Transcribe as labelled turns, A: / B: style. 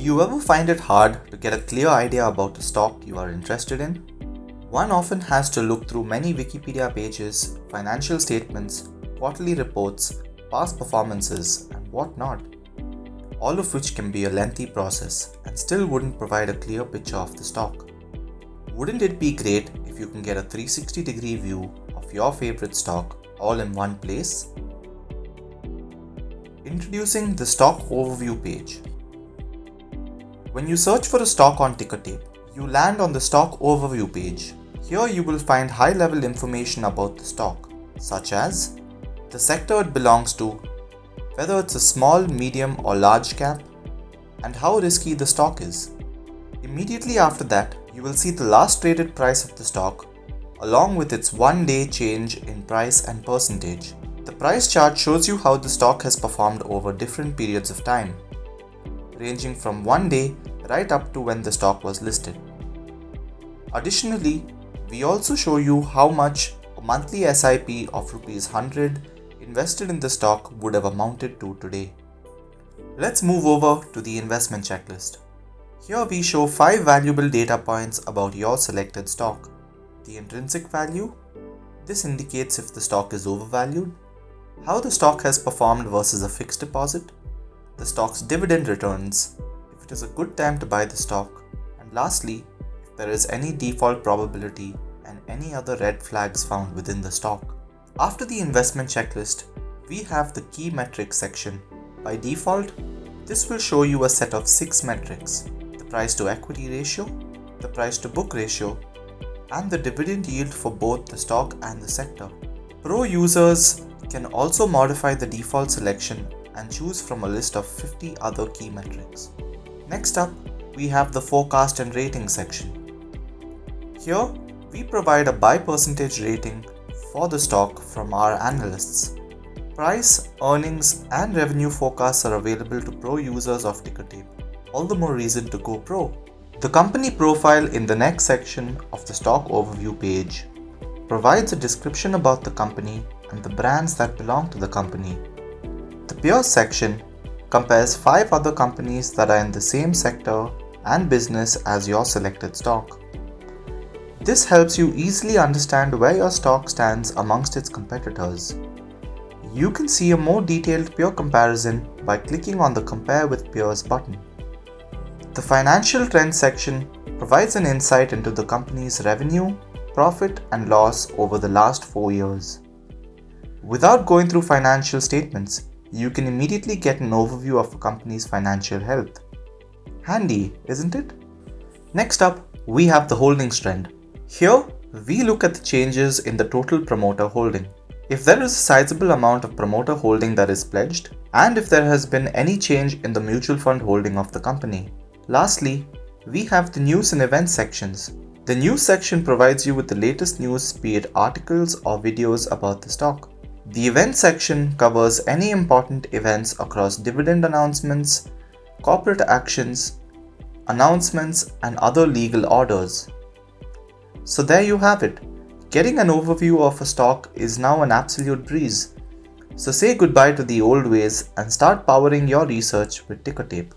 A: you ever find it hard to get a clear idea about a stock you are interested in? One often has to look through many Wikipedia pages, financial statements, quarterly reports, past performances, and whatnot, all of which can be a lengthy process and still wouldn't provide a clear picture of the stock. Wouldn't it be great if you can get a 360-degree view of your favorite stock all in one place? Introducing the Stock Overview page. When you search for a stock on Tickertape, you land on the Stock Overview page. Here you will find high-level information about the stock, such as the sector it belongs to, whether it's a small, medium or large cap, and how risky the stock is. Immediately after that, you will see the last traded price of the stock, along with its one-day change in price and percentage. The price chart shows you how the stock has performed over different periods of time, ranging from one day right up to when the stock was listed. Additionally, we also show you how much a monthly SIP of Rs 100 invested in the stock would have amounted to today. Let's move over to the investment checklist. Here we show 5 valuable data points about your selected stock. The intrinsic value. This indicates if the stock is overvalued. How the stock has performed versus a fixed deposit. The stock's dividend returns, if it is a good time to buy the stock, and lastly, if there is any default probability and any other red flags found within the stock. After the investment checklist, we have the key metrics section. By default, this will show you a set of 6 metrics: the price to equity ratio, the price to book ratio, and the dividend yield for both the stock and the sector. Pro users can also modify the default selection and choose from a list of 50 other key metrics. Next up, we have the forecast and rating section. Here, we provide a buy percentage rating for the stock from our analysts. Price, earnings, and revenue forecasts are available to pro users of Tickertape. All the more reason to go pro. The company profile in the next section of the stock overview page provides a description about the company and the brands that belong to the company. The peers section compares 5 other companies that are in the same sector and business as your selected stock. This helps you easily understand where your stock stands amongst its competitors. You can see a more detailed peer comparison by clicking on the Compare with Peers button. The Financial Trends section provides an insight into the company's revenue, profit and loss over the last 4 years. Without going through financial statements, you can immediately get an overview of a company's financial health. Handy, isn't it? Next up, we have the holdings trend. Here, we look at the changes in the total promoter holding. If there is a sizable amount of promoter holding that is pledged, and if there has been any change in the mutual fund holding of the company. Lastly, we have the news and events sections. The news section provides you with the latest news, be it articles or videos about the stock. The events section covers any important events across dividend announcements, corporate actions, announcements, and other legal orders. So there you have it. Getting an overview of a stock is now an absolute breeze. So say goodbye to the old ways and start powering your research with Tickertape.